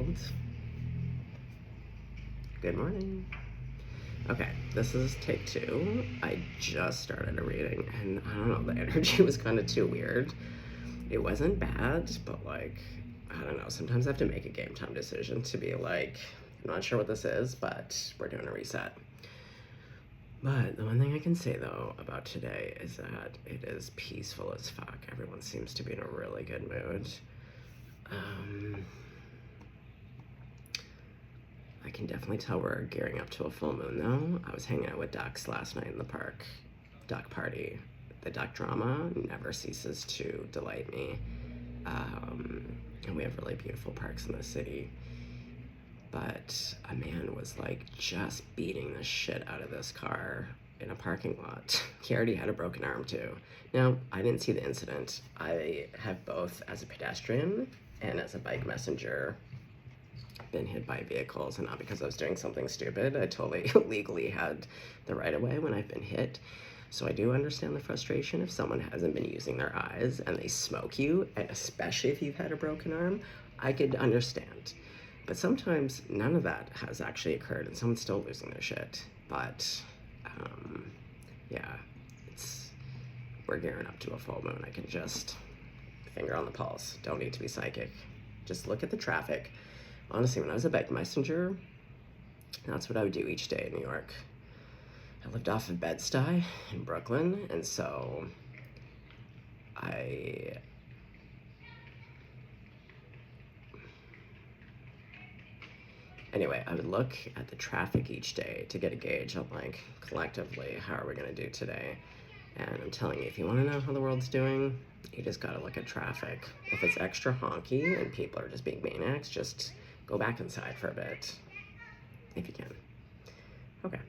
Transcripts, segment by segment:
world. Good morning. Okay, this is take 2. I just started a reading, and I don't know, the energy was kind of too weird. It wasn't bad, but like, I don't know, sometimes I have to make a game time decision to be like, I'm not sure what this is, but we're doing a reset. But the one thing I can say, though, about today is that it is peaceful as fuck. Everyone seems to be in a really good mood. I can definitely tell we're gearing up to a full moon, though. I was hanging out with ducks last night in the park. Duck party. The duck drama never ceases to delight me. And we have really beautiful parks in the city. But a man was like just beating the shit out of this car in a parking lot. He already had a broken arm too. Now, I didn't see the incident. I have both as a pedestrian and as a bike messenger been hit by vehicles, and not because I was doing something stupid. I totally legally had the right of way when I've been hit. So I do understand the frustration if someone hasn't been using their eyes and they smoke you, and especially if you've had a broken arm, I could understand. But sometimes none of that has actually occurred and someone's still losing their shit. But yeah, we're gearing up to a full moon. I can just finger on the pulse. Don't need to be psychic. Just look at the traffic. Honestly, when I was a bike messenger, that's what I would do each day in New York. I lived off of Bed-Stuy in Brooklyn, and so Anyway, I would look at the traffic each day to get a gauge on, like, collectively, how are we going to do today? And I'm telling you, if you want to know how the world's doing, you just got to look at traffic. If it's extra honky and people are just being maniacs, just go back inside for a bit, if you can. Okay.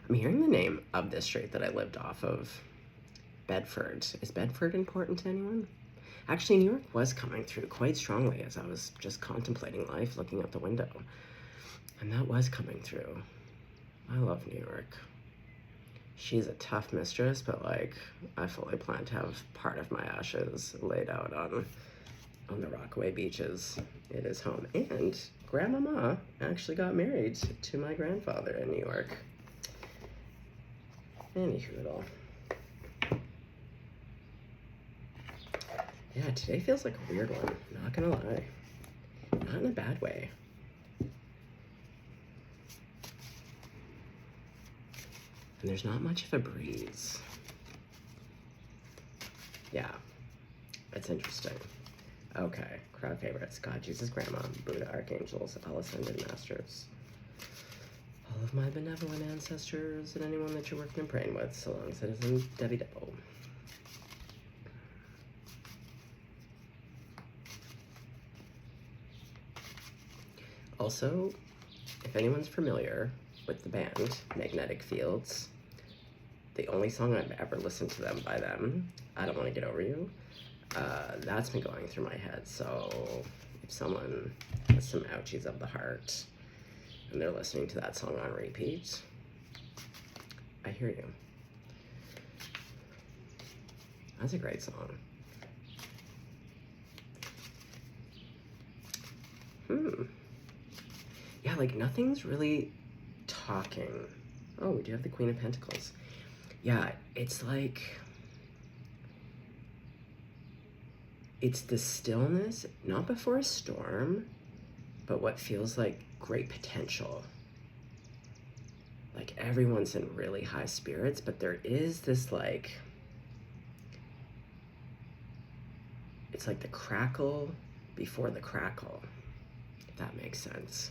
I'm hearing the name of this street that I lived off of, Bedford. Is Bedford important to anyone? Actually, New York was coming through quite strongly as I was just contemplating life, looking out the window. And that was coming through. I love New York. She's a tough mistress, but like, I fully plan to have part of my ashes laid out on the Rockaway beaches. It is home. And Grandmama actually got married to my grandfather in New York. Anywho, yeah, today feels like a weird one, not gonna lie. Not in a bad way. And there's not much of a breeze. Yeah, it's interesting. Okay, crowd favorites: God, Jesus, Grandma, Buddha, Archangels, all Ascended Masters. All of my benevolent ancestors and anyone that you're working and praying with, so long as it isn't Debbie Devil. Also, if anyone's familiar with the band Magnetic Fields, the only song I've ever listened to them by them, I Don't Want to Get Over You, that's been going through my head. So if someone has some ouchies of the heart and they're listening to that song on repeat, I hear you. That's a great song. Yeah, like nothing's really talking. Oh, we do have the Queen of Pentacles. Yeah, it's like, it's the stillness, not before a storm, but what feels like great potential. Like everyone's in really high spirits, but there is this like, it's like the crackle before the crackle, if that makes sense.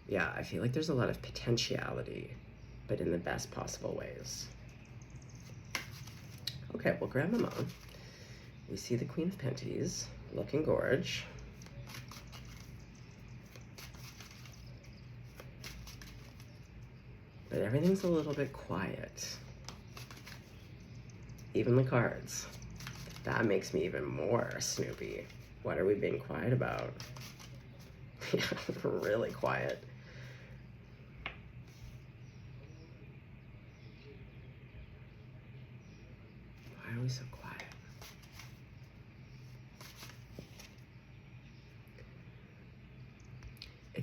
Yeah, I feel like there's a lot of potentiality, but in the best possible ways. Okay, well, Grandmama, we see the Queen of Penties, looking gorge. But everything's a little bit quiet. Even the cards. That makes me even more Snoopy. What are we being quiet about? Yeah, really quiet.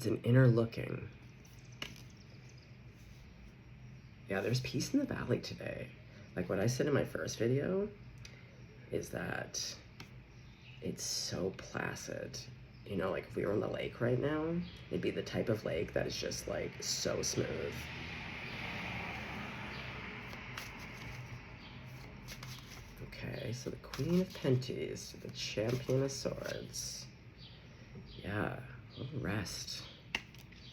It's an inner looking. Yeah, there's peace in the valley today. Like what I said in my first video is that it's so placid. You know, like if we were on the lake right now, it'd be the type of lake that is just like so smooth. Okay, so the Queen of Penties, the Champion of Swords. Yeah, a little rest.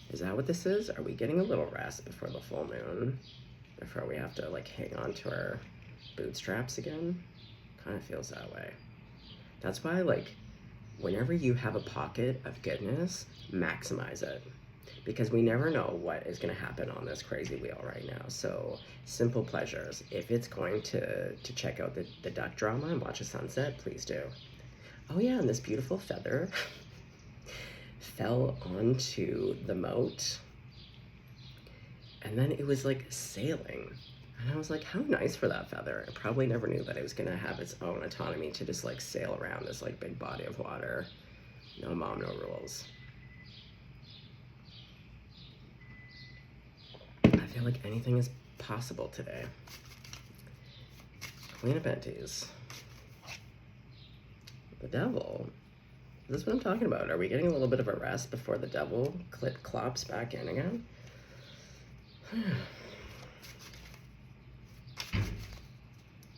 Is that what this is? Are we getting a little rest before the full moon? Before we have to like hang on to our bootstraps again? Kind of feels that way. That's why, like, whenever you have a pocket of goodness, maximize it. Because we never know what is going to happen on this crazy wheel right now. So, simple pleasures. If it's going to check out the duck drama and watch a sunset, please do. Oh yeah, and this beautiful feather fell onto the moat. And then it was like sailing. And I was like, how nice for that feather. I probably never knew that it was gonna have its own autonomy to just like sail around this like big body of water. No mom, no rules. I feel like anything is possible today. Queen of Penties. The Devil. Is this what I'm talking about? Are we getting a little bit of a rest before the Devil clops back in again?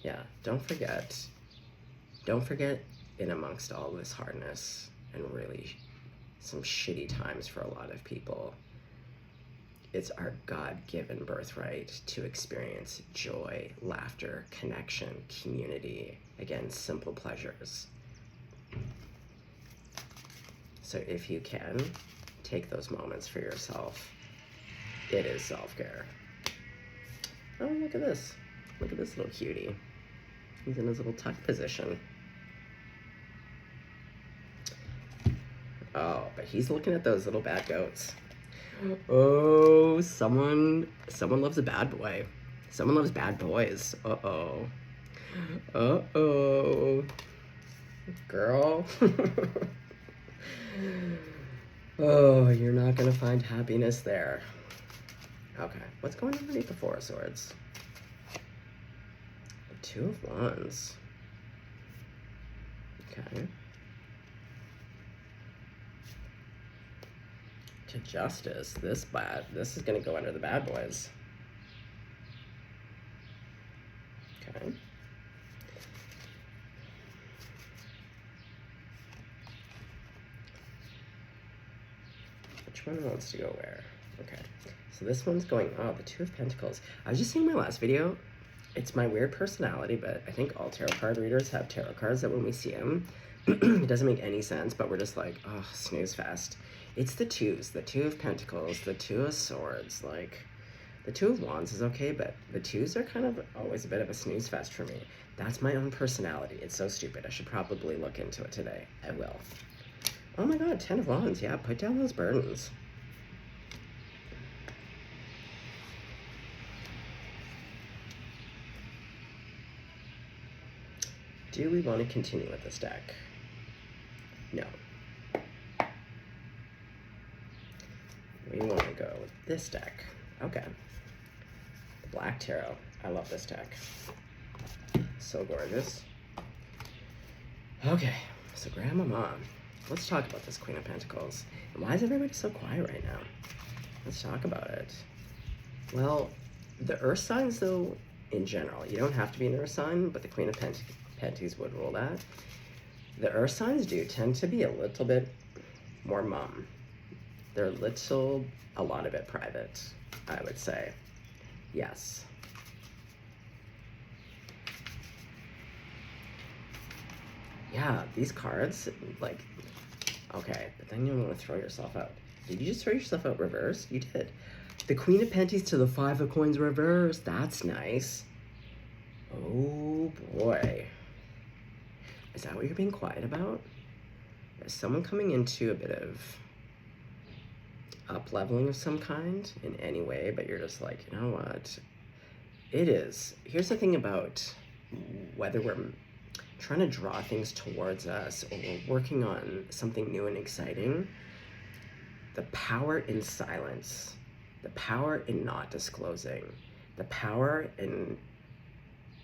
Yeah, don't forget in amongst all this hardness and really some shitty times for a lot of people, it's our God-given birthright to experience joy, laughter, connection, community, again, simple pleasures. So if you can, take those moments for yourself. It is self-care. Oh, look at this. Look at this little cutie. He's in his little tuck position. Oh, but he's looking at those little bad goats. Oh, someone loves a bad boy. Someone loves bad boys. Uh-oh. Uh-oh. Girl. Oh, you're not gonna find happiness there. Okay, what's going on underneath the Four of Swords? The Two of Wands. Okay. To Justice. This is gonna go under the bad boys. Okay. Which one wants to go where? Okay. So this one's going, oh, the Two of Pentacles. I was just saying in my last video, it's my weird personality, but I think all tarot card readers have tarot cards that when we see them, it doesn't make any sense, but we're just like, oh, snooze fest. It's the twos, the Two of Pentacles, the Two of Swords, like, the Two of Wands is okay, but the twos are kind of always a bit of a snooze fest for me. That's my own personality. It's so stupid. I should probably look into it today. I will. Oh my God, Ten of Wands. Yeah, put down those burdens. Do we want to continue with this deck? No. We want to go with this deck. Okay. The Black Tarot. I love this deck. So gorgeous. Okay, so Grandmama, let's talk about this Queen of Pentacles. And why is everybody so quiet right now? Let's talk about it. Well, the Earth signs, though, in general, you don't have to be an Earth sign, but the Queen of Penties would rule that. The Earth signs do tend to be a little bit more mum. They're a lot of it private, I would say. Yes. Yeah, these cards, like, okay, but then you want to throw yourself out. Did you just throw yourself out reverse? You did. The Queen of Penties to the Five of Coins reverse. That's nice. Oh, boy. Is that what you're being quiet about? Is someone coming into a bit of up-leveling of some kind in any way, but you're just like, you know what? It is. Here's the thing about whether we're trying to draw things towards us or we're working on something new and exciting. The power in silence, the power in not disclosing, the power in,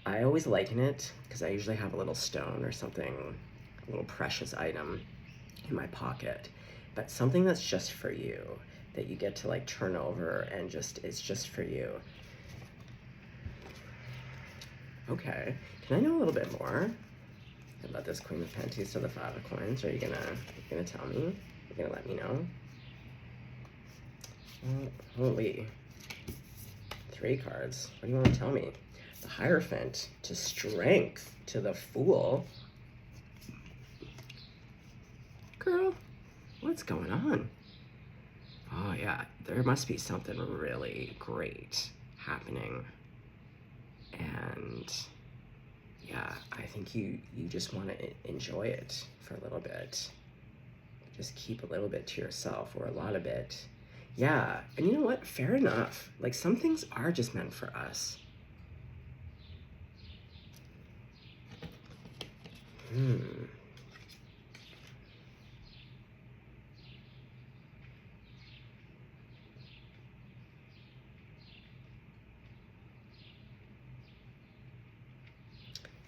I always liken it, because I usually have a little stone or something, a little precious item in my pocket, but something that's just for you, that you get to like turn over and just, it's just for you. Okay, can I know a little bit more about this Queen of Pentacles to the Five of Coins? Are you gonna tell me? You're gonna let me know? Holy, 3 cards. What do you want to tell me? The Hierophant to Strength to the Fool. Girl, what's going on? Oh yeah, there must be something really great happening. And yeah, I think you just want to enjoy it for a little bit. Just keep a little bit to yourself, or a lot of it. Yeah, and you know what? Fair enough. Like, some things are just meant for us.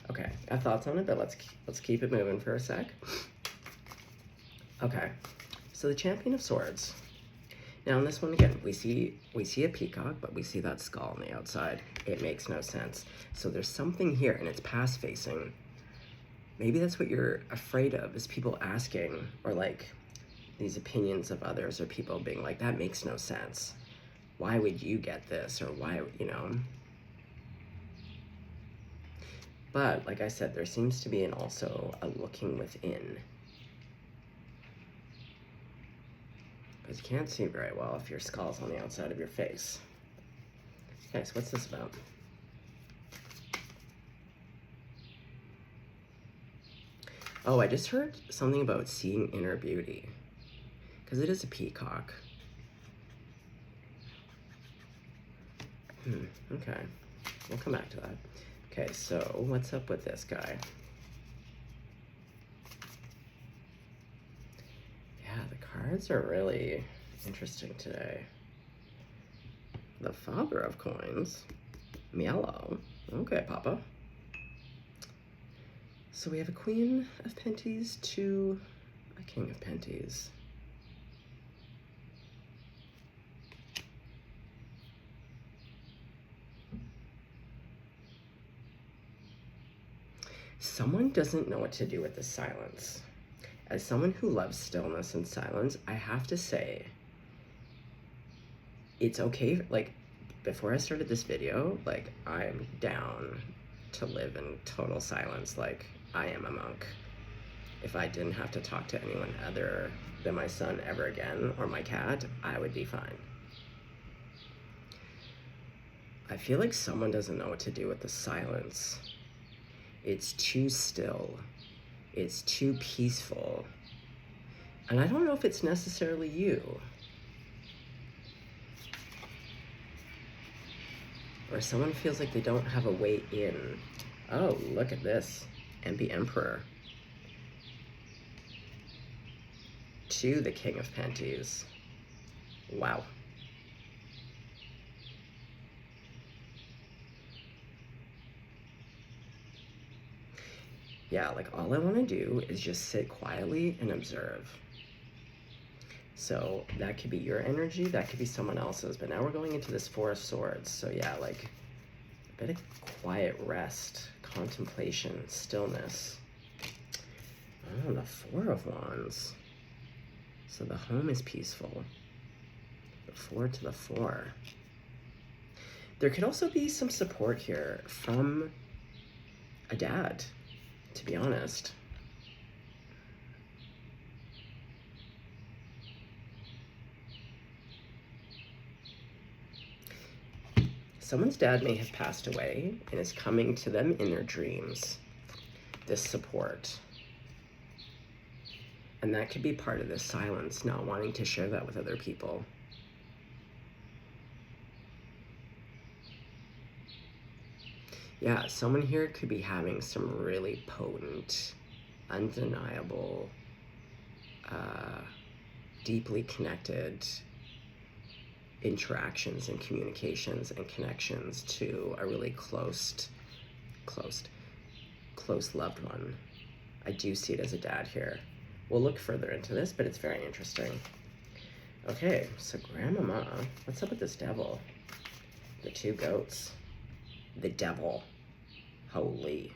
Okay, I have thoughts on it, but let's keep it moving for a sec. Okay, so the Champion of Swords. Now in this one, again, we see a peacock, but we see that skull on the outside. It makes no sense. So there's something here, and it's past facing. Maybe that's what you're afraid of, is people asking, or like these opinions of others, or people being like, that makes no sense. Why would you get this? Or why, you know? But like I said, there seems to be also a looking within. Because you can't see very well if your skull's on the outside of your face. Okay, so what's this about? Oh, I just heard something about seeing inner beauty. Because it is a peacock. Okay, we'll come back to that. Okay, so what's up with this guy? Yeah, the cards are really interesting today. The Father of Coins. Yellow. Okay, Papa. So we have a Queen of Pentacles to a King of Pentacles. Someone doesn't know what to do with the silence. As someone who loves stillness and silence, I have to say, it's okay. Like, before I started this video, like, I'm down to live in total silence. Like, I am a monk. If I didn't have to talk to anyone other than my son ever again, or my cat, I would be fine. I feel like someone doesn't know what to do with the silence. It's too still. It's too peaceful. And I don't know if it's necessarily you. Or someone feels like they don't have a way in. Oh, look at this. Envy Emperor. To the King of Pentacles. Wow. Yeah, like, all I want to do is just sit quietly and observe. So that could be your energy, that could be someone else's, but now we're going into this Four of Swords. So yeah, like, a bit of quiet rest, contemplation, stillness. Oh, the Four of Wands. So the home is peaceful. The 4 to the 4. There could also be some support here from a dad, to be honest. Someone's dad may have passed away and is coming to them in their dreams, this support. And that could be part of this silence, not wanting to share that with other people. Yeah, someone here could be having some really potent, undeniable deeply connected interactions and communications and connections to a really close loved one. I do see it as a dad here. We'll look further into this, but it's very interesting. Okay, so Grandmama, what's up with this devil? The two goats. The devil. Holy.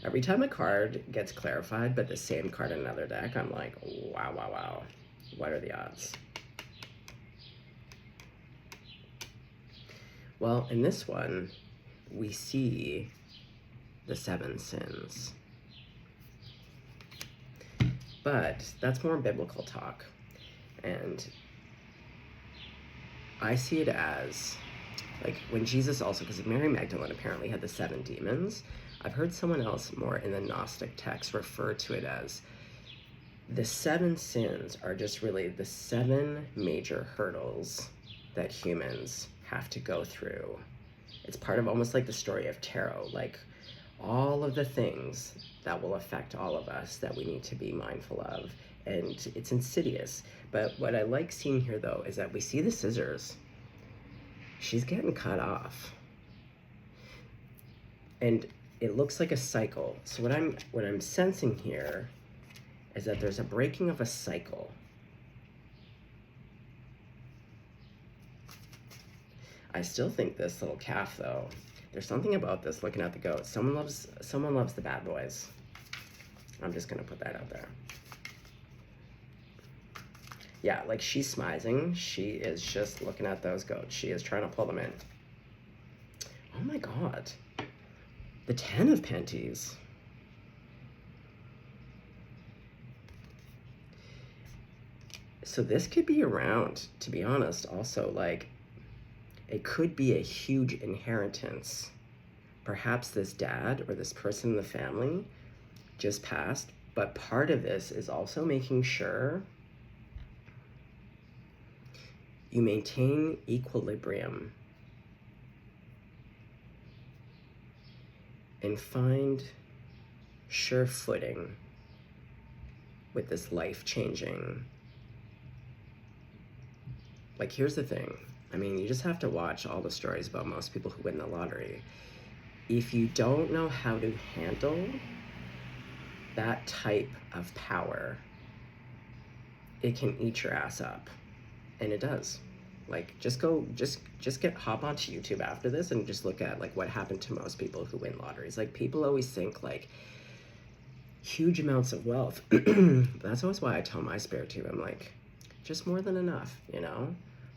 Every time a card gets clarified, but the same card in another deck, I'm like, wow, wow, wow. What are the odds? Well, in this one, we see the 7 sins. But that's more biblical talk. And I see it as, like, when Jesus also, because Mary Magdalene apparently had the 7 demons, I've heard someone else more in the Gnostic text refer to it as the 7 sins are just really the 7 major hurdles that humans have to go through. It's part of almost like the story of tarot, like all of the things that will affect all of us that we need to be mindful of. And it's insidious. But what I like seeing here, though, is that we see the scissors. She's getting cut off. And it looks like a cycle. So what I'm sensing here is that there's a breaking of a cycle. I still think this little calf, though, there's something about this looking at the goat. Someone loves the bad boys. I'm just gonna put that out there. Yeah, like she's smizing. She is just looking at those goats. She is trying to pull them in. Oh my God. The 10 of Penties. So this could be around, to be honest, also, like, it could be a huge inheritance. Perhaps this dad or this person in the family just passed, but part of this is also making sure you maintain equilibrium and find sure footing with this life-changing. Like, here's the thing. I mean, you just have to watch all the stories about most people who win the lottery. If you don't know how to handle that type of power, it can eat your ass up. And it does. Like, just hop onto YouTube after this and just look at, like, what happened to most people who win lotteries. Like, people always think, like, huge amounts of wealth. That's always why I tell my spirit team, I'm like, just more than enough, you know?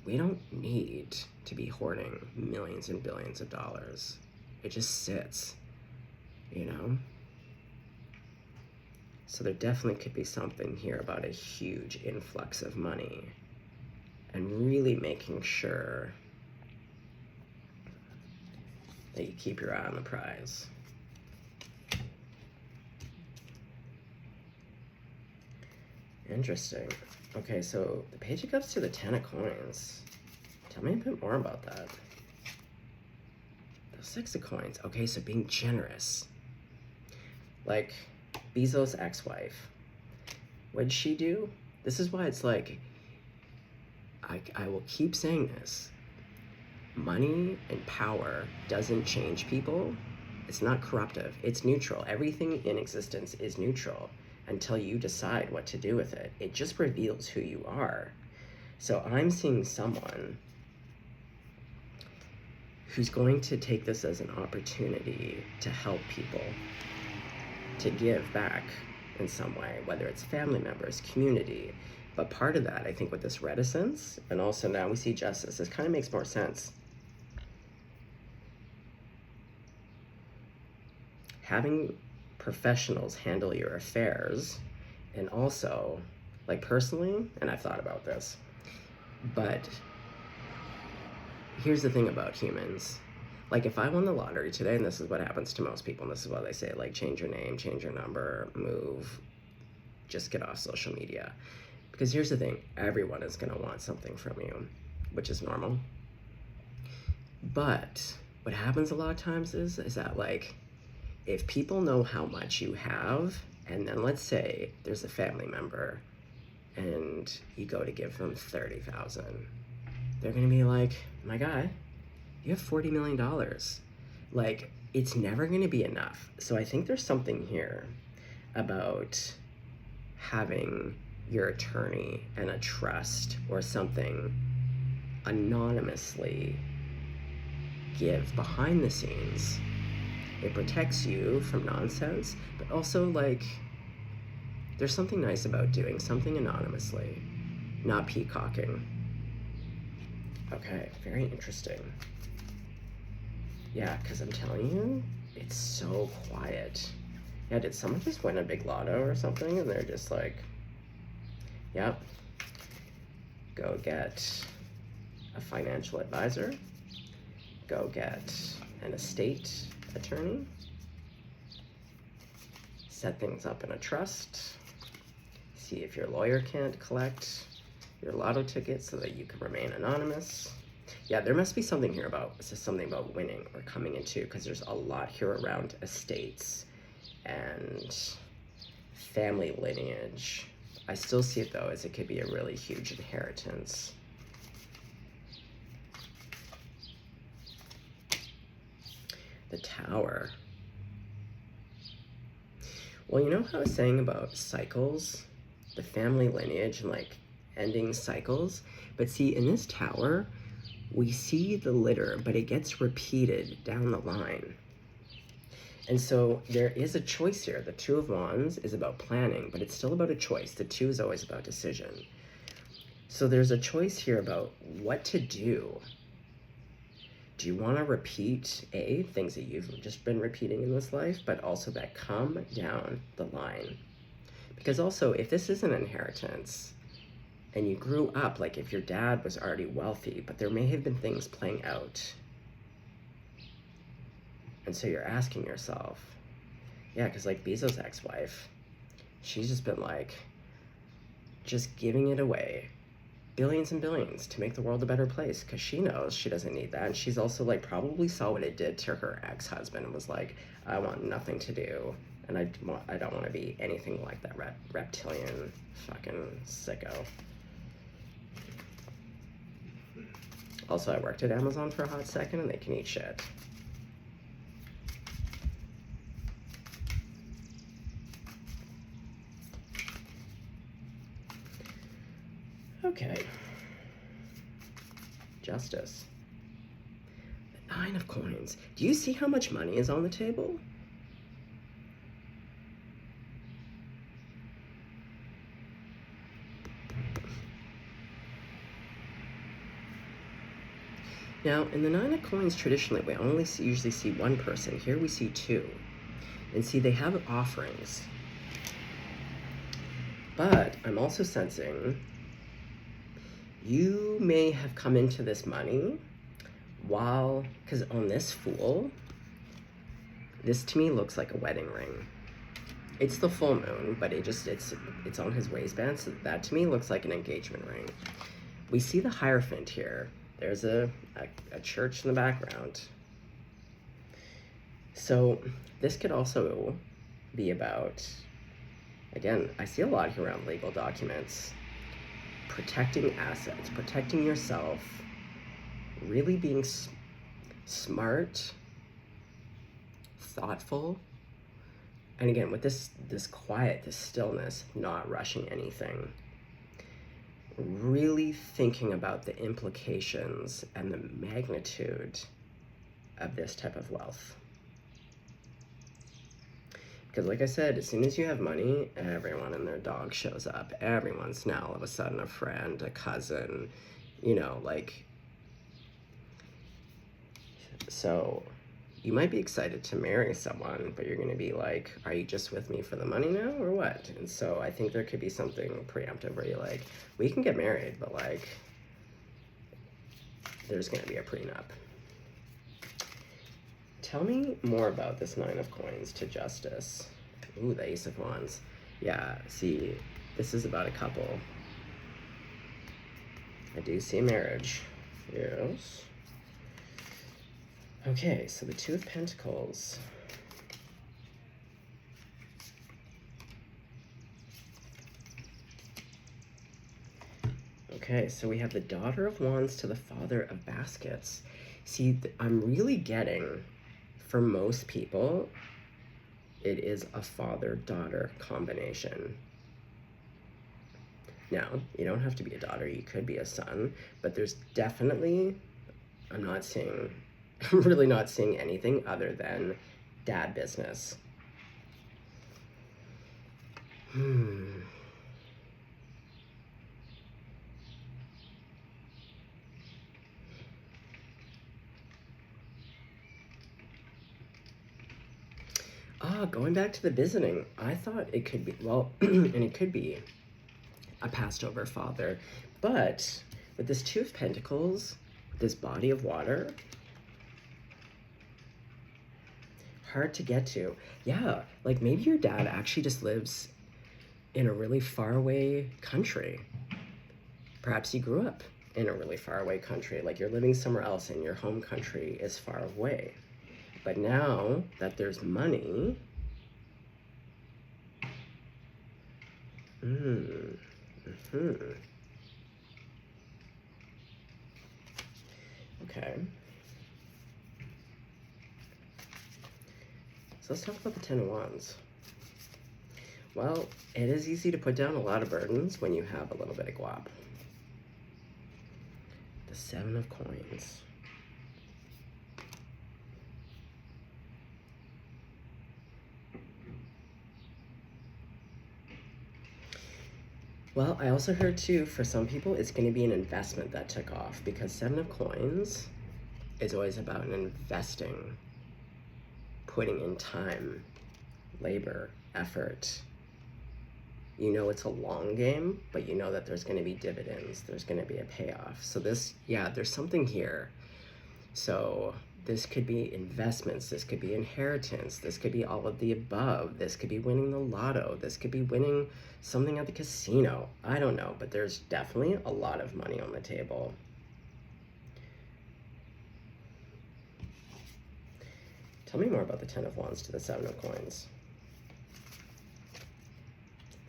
We don't need to be hoarding millions and billions of dollars. It just sits, you know? So there definitely could be something here about a huge influx of money and really making sure that you keep your eye on the prize. Interesting. Okay, so the Page of Cups to the 10 of Coins. Tell me a bit more about that. The 6 of Coins. Okay, so being generous. Like Bezos' ex-wife. What did she do? This is why it's like, I will keep saying this. Money and power doesn't change people. It's not corruptive. It's neutral. Everything in existence is neutral until you decide what to do with it. It just reveals who you are. So I'm seeing someone who's going to take this as an opportunity to help people, to give back in some way, whether it's family members, community. But part of that, I think, with this reticence, and also now we see justice, this kind of makes more sense. Having professionals handle your affairs, and also, like, personally, and I've thought about this, but here's the thing about humans. Like, if I won the lottery today, and this is what happens to most people, and this is why they say, like, change your name, change your number, move, just get off social media. Because here's the thing, everyone is gonna want something from you, which is normal. But what happens a lot of times is that, like, if people know how much you have, and then let's say there's a family member and you go to give them 30,000, they're gonna be like, my guy, you have $40 million. Like, it's never gonna be enough. So I think there's something here about having your attorney and a trust or something anonymously give behind the scenes. It protects you from nonsense, but also, like, there's something nice about doing something anonymously, not peacocking. Okay, very interesting. Yeah, because I'm telling you, it's so quiet. Yeah, did someone just win a big lotto or something and they're just like, yep, go get a financial advisor, go get an estate attorney, set things up in a trust, see if your lawyer can't collect your lotto ticket so that you can remain anonymous. Yeah, there must be something here about, something about winning or coming into, because there's a lot here around estates and family lineage. I still see it though as it could be a really huge inheritance. The Tower. Well, you know how I was saying about cycles, the family lineage and like ending cycles? But see, in this Tower, we see the litter, but it gets repeated down the line. And so there is a choice here. The Two of Wands is about planning, but it's still about a choice. The Two is always about decision. So there's a choice here about what to do. Do you want to repeat, things that you've just been repeating in this life, but also that come down the line? Because also, if this is an inheritance, and you grew up, like if your dad was already wealthy, but there may have been things playing out. And so you're asking yourself, yeah, because like Bezos' ex-wife, she's just been like, just giving it away, billions and billions to make the world a better place, because she knows she doesn't need that. And she's also like probably saw what it did to her ex-husband and was like, I want nothing to do, and I don't want to be anything like that reptilian fucking sicko. Also, I worked at Amazon for a hot second, and they can eat shit. Okay. Justice. The Nine of Coins. Do you see how much money is on the table? Now, in the Nine of Coins, traditionally, we only usually see one person. Here we see two. And see, they have offerings. But I'm also sensing you may have come into this money while, because on this Fool, this to me looks like a wedding ring. It's the full moon, but it's on his waistband, so that to me looks like an engagement ring. We see the Hierophant here. There's a church in the background. So this could also be about, again, I see a lot here around legal documents, protecting assets, protecting yourself, really being smart, thoughtful, and again, with this quiet, this stillness, not rushing anything, really thinking about the implications and the magnitude of this type of wealth. Because like I said, as soon as you have money, everyone and their dog shows up. Everyone's now all of a sudden a friend, a cousin, you know, like, so you might be excited to marry someone, but you're going to be like, are you just with me for the money now or what? And so I think there could be something preemptive where you're like, we can get married, but like, there's going to be a prenup. Tell me more about this Nine of Coins to Justice. Ooh, the Ace of Wands. Yeah, see, this is about a couple. I do see marriage. Yes. Okay, so the Two of Pentacles. Okay, so we have the Daughter of Wands to the Father of Baskets. See, I'm really getting, for most people, it is a father-daughter combination. Now, you don't have to be a daughter, you could be a son, but there's definitely, I'm really not seeing anything other than dad business. Going back to the visiting, I thought it could be, well, and it could be a passed over father, but with this Two of Pentacles, this body of water, hard to get to. Yeah, like maybe your dad actually just lives in a really far away country. Perhaps you grew up in a really far away country, like you're living somewhere else and your home country is far away. But now that there's money, okay. So let's talk about the Ten of Wands. Well, it is easy to put down a lot of burdens when you have a little bit of guap. The Seven of Coins. Well, I also heard too, for some people, it's going to be an investment that took off, because Seven of Coins is always about an investing, putting in time, labor, effort. You know it's a long game, but you know that there's going to be dividends. There's going to be a payoff. So this, yeah, there's something here. So this could be investments. This could be inheritance. This could be all of the above. This could be winning the lotto. This could be winning something at the casino. I don't know, but there's definitely a lot of money on the table. Tell me more about the Ten of Wands to the Seven of Coins.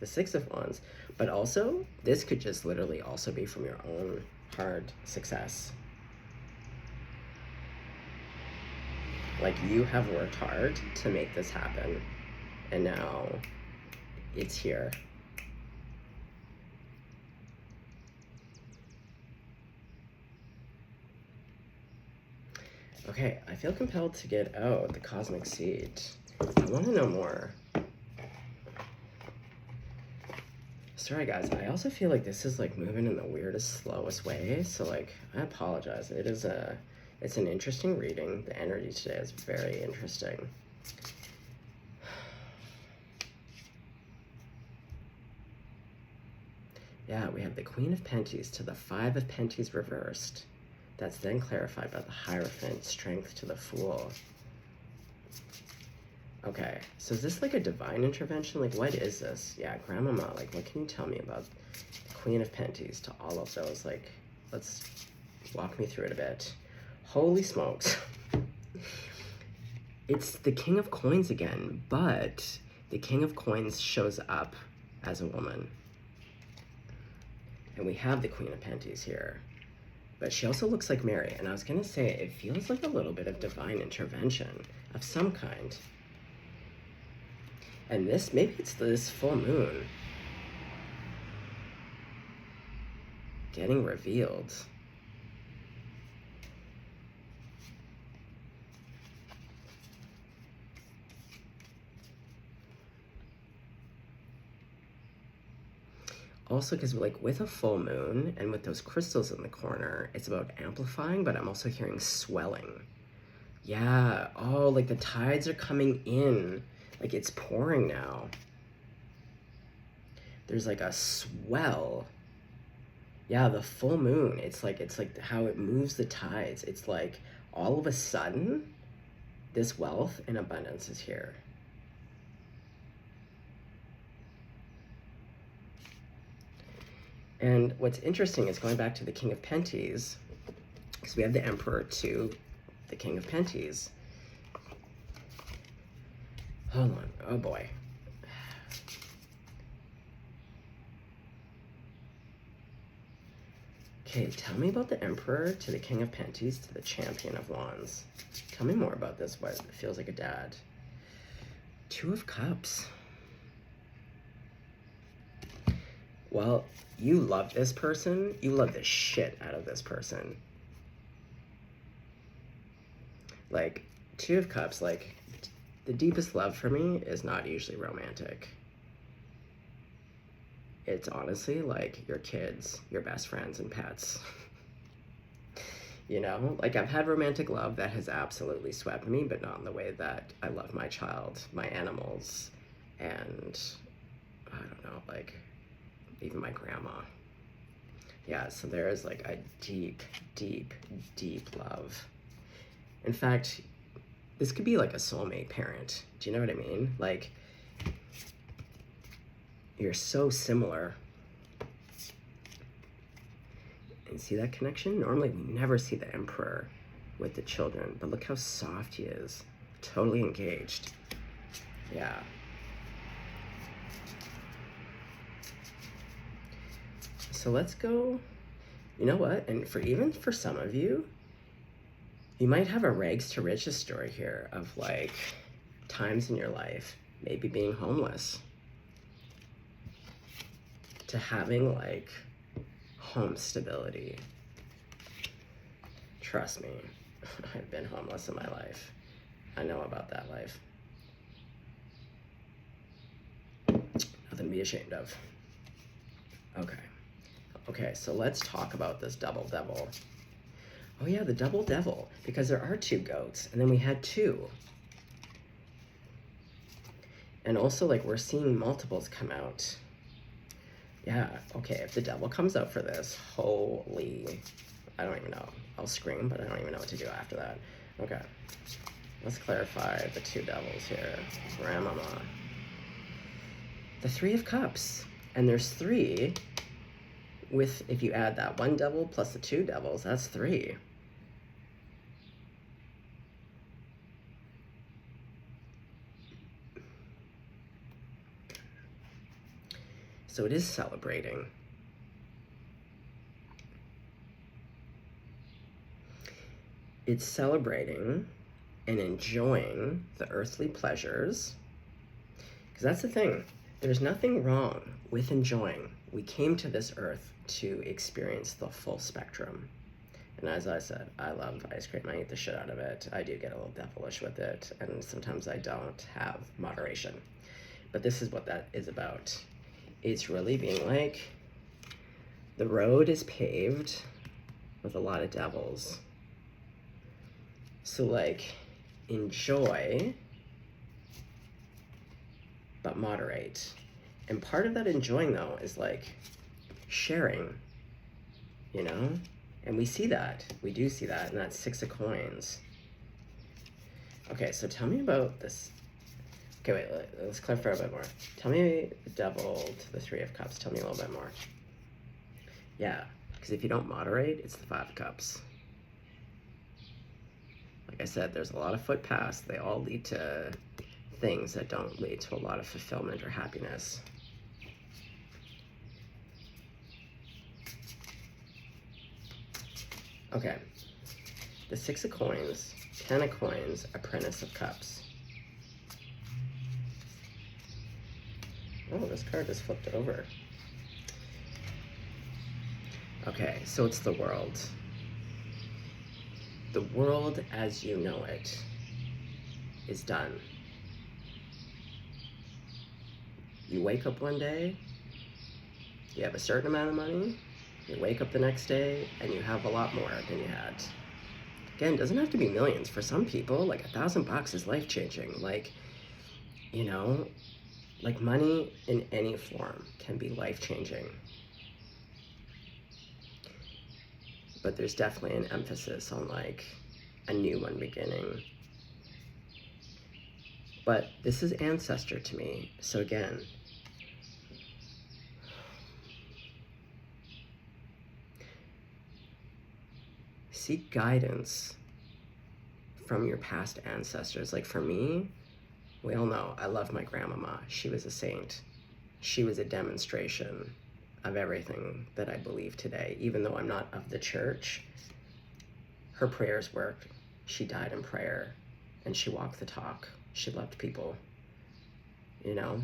The Six of Wands, but also this could just literally also be from your own hard success. Like you have worked hard to make this happen, and now it's here. Okay, I feel compelled to get out the Cosmic Seed. I want to know more. Sorry guys, I also feel like this is like moving in the weirdest, slowest way, so like I apologize. It's an interesting reading. The energy today is very interesting. Yeah, we have the Queen of Penties to the Five of Penties reversed. That's then clarified by the Hierophant, Strength to the Fool. Okay, so is this like a divine intervention? Like, what is this? Yeah, Grandmama, like, what can you tell me about the Queen of Penties to all of those? Like, let's walk me through it a bit. Holy smokes. It's the King of Coins again, but the King of Coins shows up as a woman. And we have the Queen of Penties here. But she also looks like Mary, and I was gonna say, it feels like a little bit of divine intervention of some kind. And this, maybe it's this full moon getting revealed. Also, because like with a full moon and with those crystals in the corner, it's about amplifying, but I'm also hearing swelling. Yeah, oh, like the tides are coming in. Like it's pouring now. There's like a swell. Yeah, the full moon, it's like how it moves the tides. It's like all of a sudden, this wealth and abundance is here. And what's interesting is going back to the King of Penties, because we have the Emperor to the King of Penties. Hold on, oh boy. Okay, tell me about the Emperor to the King of Penties to the Champion of Wands. Tell me more about this, what feels like a dad. Two of Cups. Well, you love this person. You love the shit out of this person. Like, Two of Cups, like, the deepest love for me is not usually romantic. It's honestly like your kids, your best friends, and pets. You know, like I've had romantic love that has absolutely swept me, but not in the way that I love my child, my animals, and I don't know, like even my grandma. Yeah, so there is like a deep, deep, deep love. In fact, this could be like a soulmate parent. Do you know what I mean? Like, you're so similar. And see that connection? Normally we never see the Emperor with the children, but look how soft he is. Totally engaged. Yeah. So let's go, you know what? And even for some of you, you might have a rags to riches story here of like times in your life, maybe being homeless, to having like home stability. Trust me, I've been homeless in my life. I know about that life. Nothing to be ashamed of. Okay, so let's talk about this double devil. Oh yeah, the double devil, because there are two goats, and then we had two. And also, like, we're seeing multiples come out. Yeah, okay, if the devil comes out for this, holy, I don't even know. I'll scream, but I don't even know what to do after that. Okay, let's clarify the two devils here. Grandmama. The Three of Cups, and there's three with, if you add that one devil plus the two devils, that's three. So it is celebrating. It's celebrating and enjoying the earthly pleasures. Because that's the thing. There's nothing wrong with enjoying. We came to this earth to experience the full spectrum. And as I said, I love ice cream. I eat the shit out of it. I do get a little devilish with it. And sometimes I don't have moderation. But this is what that is about. It's really being like, the road is paved with a lot of devils. So like, enjoy, but moderate. And part of that enjoying though is like sharing, you know? And we see that, we do see that, and that's Six of Coins. Okay, so tell me about this. Okay, wait, let's clarify a bit more. Tell me the devil to the Three of Cups. Tell me a little bit more. Yeah, because if you don't moderate, it's the Five of Cups. Like I said, there's a lot of foot paths. They all lead to things that don't lead to a lot of fulfillment or happiness. Okay, the Six of Coins, Ten of Coins, Apprentice of Cups. Oh, this card just flipped it over. Okay, so it's the world. The world as you know it is done. You wake up one day, you have a certain amount of money, you wake up the next day, and you have a lot more than you had. Again, it doesn't have to be millions. For some people, like $1,000 is life-changing. Like, you know, like money in any form can be life-changing. But there's definitely an emphasis on like a new one beginning. But this is ancestor to me. So again, seek guidance from your past ancestors. Like for me, we all know I love my grandmama. She was a saint. She was a demonstration of everything that I believe today. Even though I'm not of the church, her prayers worked. She died in prayer, and she walked the talk. She loved people, you know?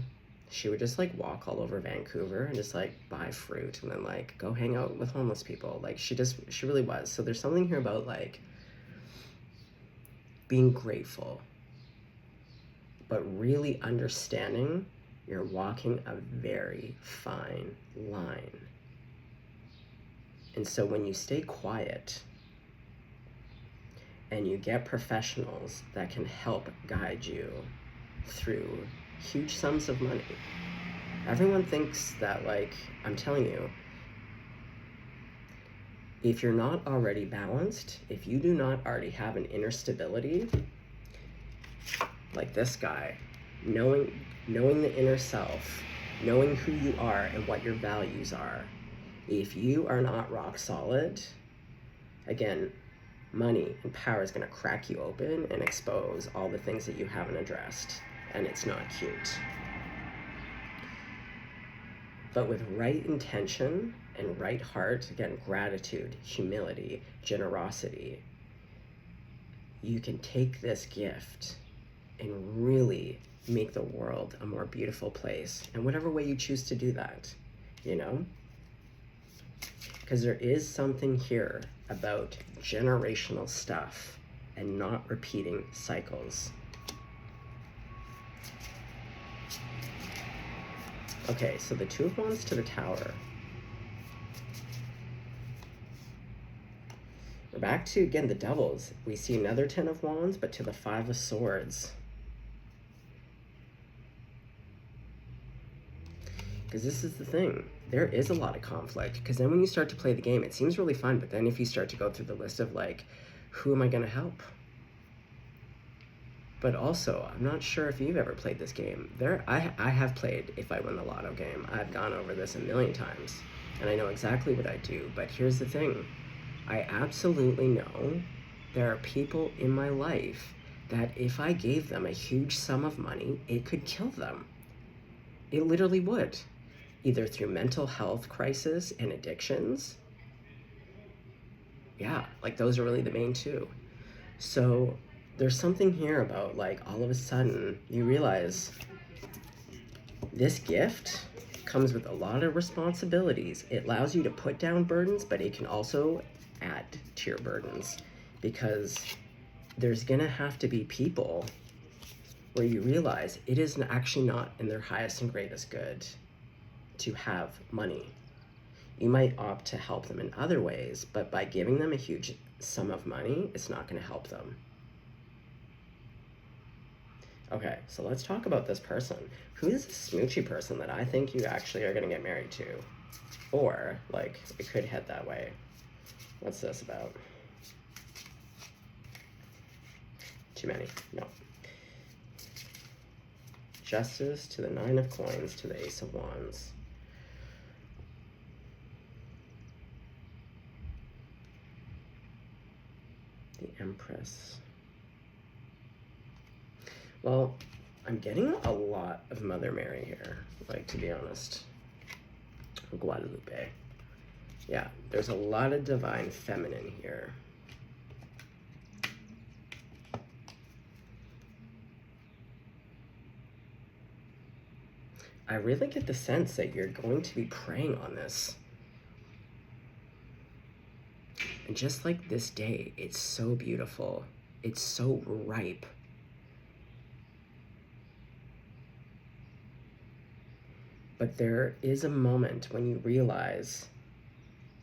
She would just like walk all over Vancouver and just like buy fruit and then like go hang out with homeless people. Like she really was. So there's something here about like being grateful, but really understanding you're walking a very fine line. And so when you stay quiet and you get professionals that can help guide you through huge sums of money, everyone thinks that, like, I'm telling you, if you're not already balanced, if you do not already have an inner stability, like this guy, knowing the inner self, knowing who you are and what your values are, if you are not rock solid, again, money and power is going to crack you open and expose all the things that you haven't addressed, and it's not cute. But with right intention and right heart, again, gratitude, humility, generosity, you can take this gift and really make the world a more beautiful place in whatever way you choose to do that, you know? Because there is something here about generational stuff and not repeating cycles. Okay, so the Two of Wands to the Tower. We're back to, again, the Devils. We see another Ten of Wands, but to the Five of Swords. Because this is the thing. There is a lot of conflict. Because then when you start to play the game, it seems really fun. But then if you start to go through the list of, like, who am I going to help? But also, I'm not sure if you've ever played this game. I have played If I Win the Lotto game. I've gone over this a million times. And I know exactly what I do. But here's the thing. I absolutely know there are people in my life that if I gave them a huge sum of money, it could kill them. It literally would. Either through mental health crisis and addictions. Yeah, like those are really the main two. So there's something here about, like, all of a sudden you realize this gift comes with a lot of responsibilities. It allows you to put down burdens, but it can also add to your burdens, because there's gonna have to be people where you realize it is actually not in their highest and greatest good to have money. You might opt to help them in other ways, but by giving them a huge sum of money, it's not going to help them. Okay, so let's talk about this person. Who is this smoochy person that I think you actually are going to get married to? Or, like, it could head that way. What's this about? Too many. No. Justice to the Nine of Coins to the Ace of Wands. The Empress. Well, I'm getting a lot of Mother Mary here, like, to be honest. Guadalupe. Yeah, there's a lot of divine feminine here. I really get the sense that you're going to be praying on this. And just like this day, it's so beautiful. It's so ripe. But there is a moment when you realize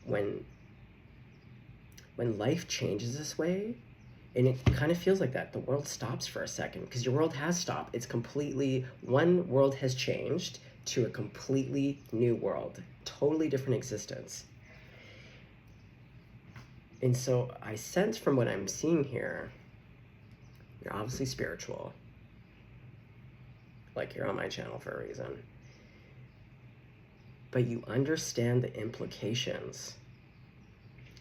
when life changes this way, and it kind of feels like that, the world stops for a second, because your world has stopped. It's completely, one world has changed to a completely new world, totally different existence. And so I sense from what I'm seeing here, you're obviously spiritual. Like, you're on my channel for a reason. But you understand the implications.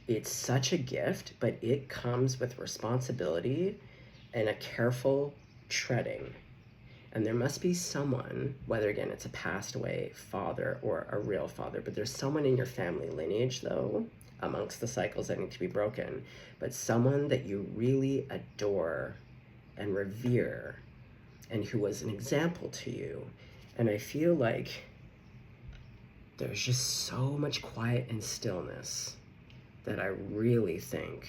It's such a gift, but it comes with responsibility and a careful treading. And there must be someone, whether again it's a passed away father or a real father, but there's someone in your family lineage though, amongst the cycles that need to be broken, but someone that you really adore and revere and who was an example to you. And I feel like there's just so much quiet and stillness that I really think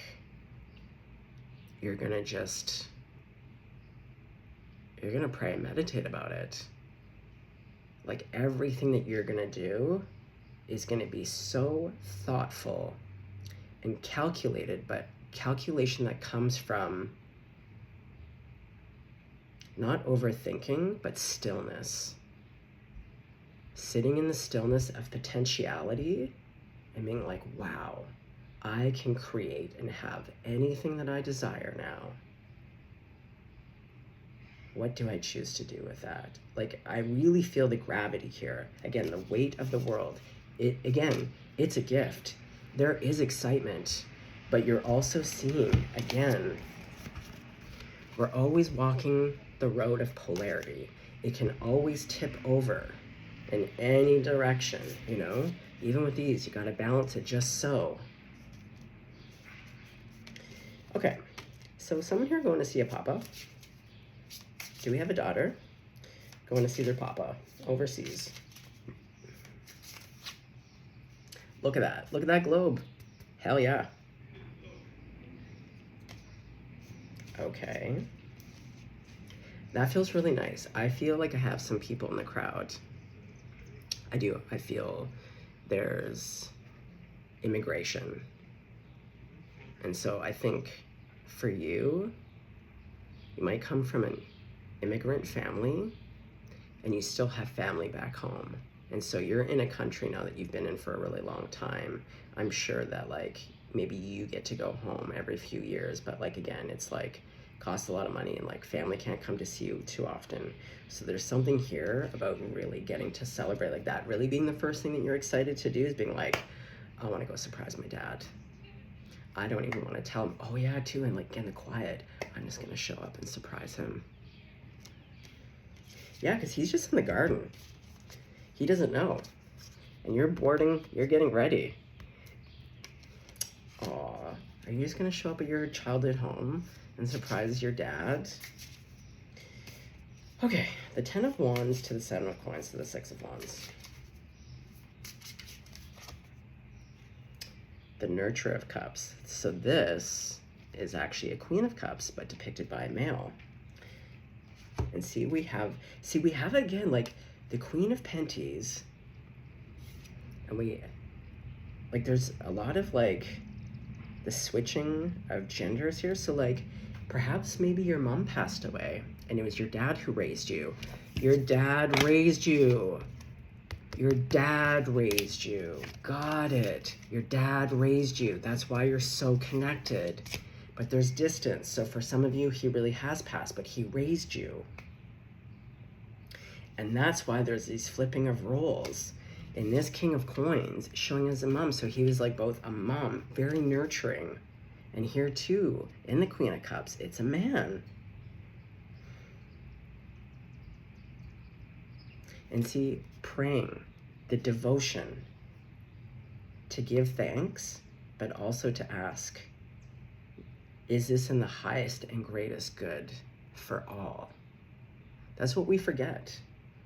you're gonna pray and meditate about it. Like everything that you're gonna do is gonna be so thoughtful and calculated, but calculation that comes from not overthinking, but stillness. Sitting in the stillness of potentiality and being like, wow, I can create and have anything that I desire now. What do I choose to do with that? Like, I really feel the gravity here. Again, the weight of the world. It's a gift. There is excitement, but you're also seeing, again, we're always walking the road of polarity. It can always tip over in any direction, you know? Even with these, you gotta balance it just so. Okay, so someone here going to see a papa. Do we have a daughter going to see their papa overseas? Look at that. Look at that globe. Hell yeah. Okay. That feels really nice. I feel like I have some people in the crowd. I do. I feel there's immigration. And so I think for you, you might come from an immigrant family and you still have family back home. And so you're in a country now that you've been in for a really long time. I'm sure that like maybe you get to go home every few years, but like again, it's like costs a lot of money and like family can't come to see you too often. So there's something here about really getting to celebrate like that. Really being the first thing that you're excited to do is being like, I want to go surprise my dad. I don't even want to tell him, oh yeah, too, and like get in the quiet. I'm just gonna show up and surprise him. Yeah, because he's just in the garden. He doesn't know. And you're boarding, you're getting ready. Aw, are you just gonna show up at your childhood home and surprise your dad? Okay, the 10 of Wands to the 7 of Coins to the 6 of Wands. The Nurturer of Cups. So this is actually a Queen of Cups, but depicted by a male. And see, we have again, like, the Queen of Penties. And there's a lot of, like, the switching of genders here. So, like, perhaps maybe your mom passed away, and it was your dad who raised you. Your dad raised you. Your dad raised you. Got it. Your dad raised you. That's why you're so connected. But there's distance. So for some of you, he really has passed, but he raised you. And that's why there's these flipping of roles. In this King of Coins, showing as a mom. So he was like both a mom, very nurturing. And here too, in the Queen of Cups, it's a man. And see, praying, the devotion to give thanks, but also to ask, is this in the highest and greatest good for all? That's what we forget.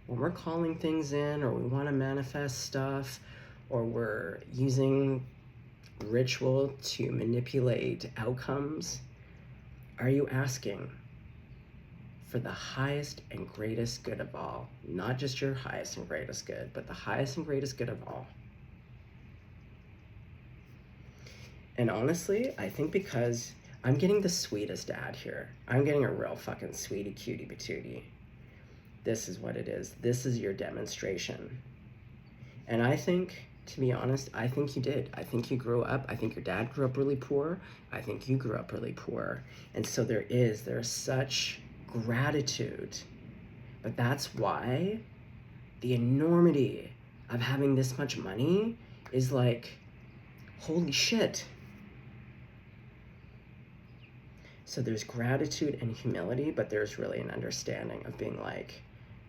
When we're calling things in, or we want to manifest stuff, or we're using ritual to manipulate outcomes, are you asking for the highest and greatest good of all? Not just your highest and greatest good, but the highest and greatest good of all. And honestly, I think because I'm getting the sweetest dad here. I'm getting a real fucking sweetie cutie patootie. This is what it is. This is your demonstration. And I think, to be honest, I think you did. I think you grew up. I think your dad grew up really poor. I think you grew up really poor. And so there's such gratitude. But that's why the enormity of having this much money is like, holy shit. So there's gratitude and humility, but there's really an understanding of being like,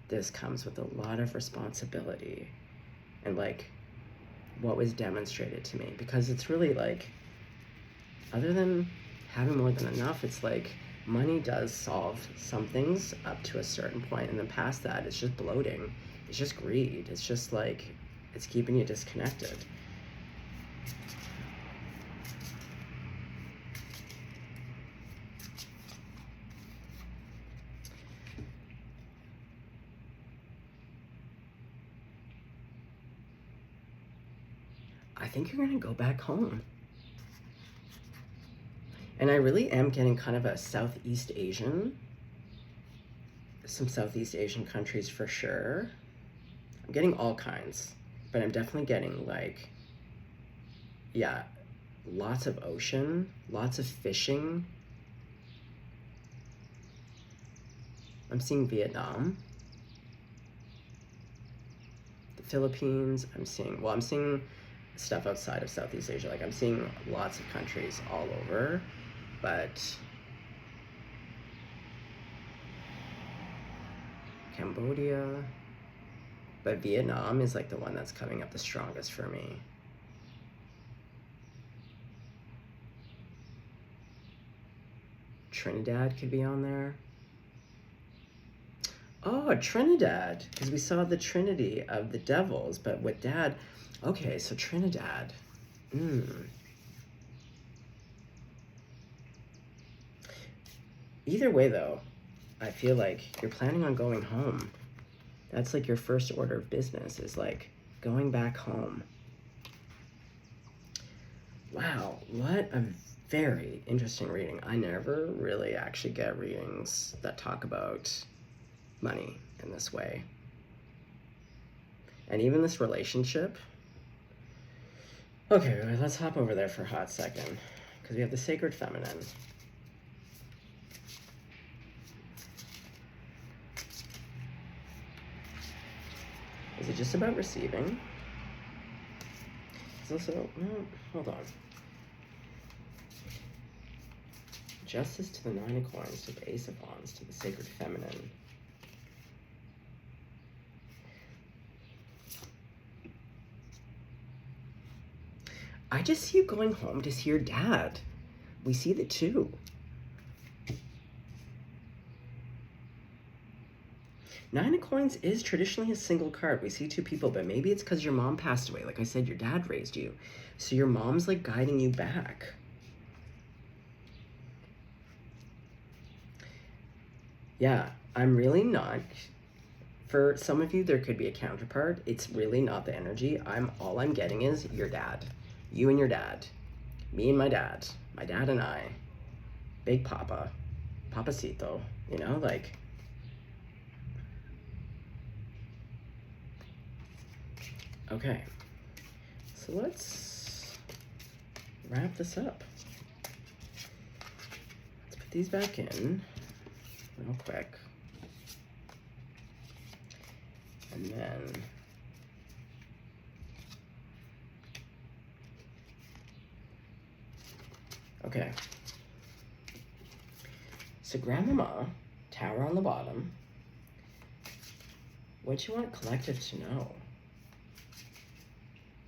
this comes with a lot of responsibility and like what was demonstrated to me, because it's really like, other than having more than enough, it's like money does solve some things up to a certain point, and then past that it's just bloating, it's just greed, it's just like it's keeping you disconnected. I think you're gonna go back home. And I really am getting kind of a Southeast Asian, some Southeast Asian countries for sure. I'm getting all kinds, but I'm definitely getting like, yeah, lots of ocean, lots of fishing. I'm seeing Vietnam, the Philippines. I'm seeing stuff outside of Southeast Asia. Like I'm seeing lots of countries all over, but Cambodia, but Vietnam is like the one that's coming up the strongest for me. Trinidad could be on there. Oh, Trinidad, because we saw the Trinity of the devils, but with Dad. Okay, so Trinidad. Either way, though, I feel like you're planning on going home. That's like your first order of business, is like going back home. Wow, what a very interesting reading. I never really actually get readings that talk about money in this way. And even this relationship. Okay, let's hop over there for a hot second, because we have the sacred feminine. Is it just about receiving? It's also, no, hold on. Justice to the Nine of Coins, to the Ace of Wands, to the sacred feminine. I just see you going home to see your dad. We see the two. Nine of Coins is traditionally a single card. We see two people, but maybe it's because your mom passed away. Like I said, your dad raised you. So your mom's like guiding you back. Yeah, I'm really not. For some of you, there could be a counterpart. It's really not the energy. All I'm getting is your dad. You and your dad. Me and my dad and I. Big Papa. Papacito. You know, like. Okay. So let's wrap this up. Let's put these back in real quick. And then okay. So Grandmama, Tower on the bottom. What do you want collective to know?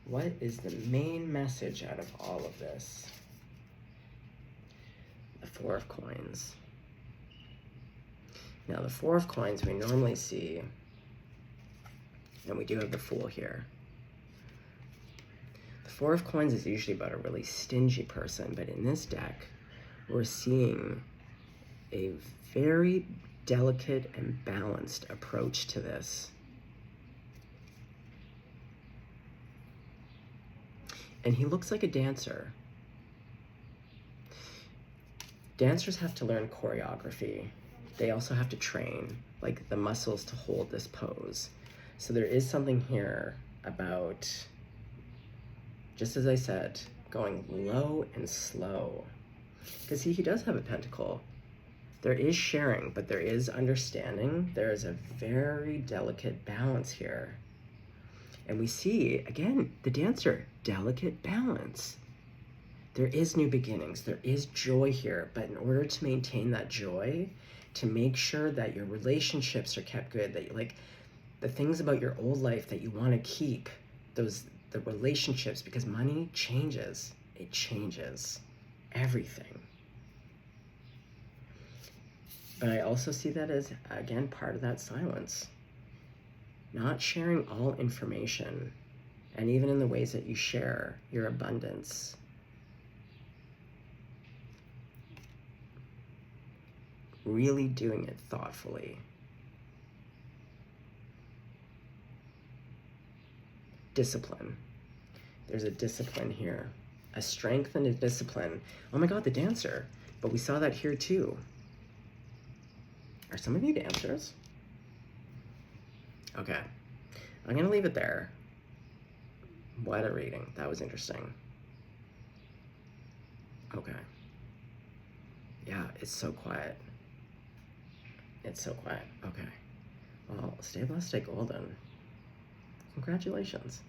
What is the main message out of all of this? The Four of Coins. Now the Four of Coins we normally see, and we do have the Fool here. The Four of Coins is usually about a really stingy person, but in this deck, we're seeing a very delicate and balanced approach to this. And he looks like a dancer. Dancers have to learn choreography. They also have to train, like the muscles to hold this pose. So there is something here about, just as I said, going low and slow. Because he does have a pentacle. There is sharing, but there is understanding. There is a very delicate balance here. And we see, again, the dancer, delicate balance. There is new beginnings. There is joy here, but in order to maintain that joy, to make sure that your relationships are kept good, that you, like, the things about your old life that you want to keep, the relationships, because money changes. It changes everything. But I also see that as, again, part of that silence. Not sharing all information, and even in the ways that you share your abundance. Really doing it thoughtfully. Discipline. There's a discipline here. A strength and a discipline. Oh my God, the dancer. But we saw that here too. Are some of you dancers? Okay. I'm going to leave it there. What a reading. That was interesting. Okay. Yeah, it's so quiet. It's so quiet. Okay. Well, stay blessed, stay golden. Congratulations.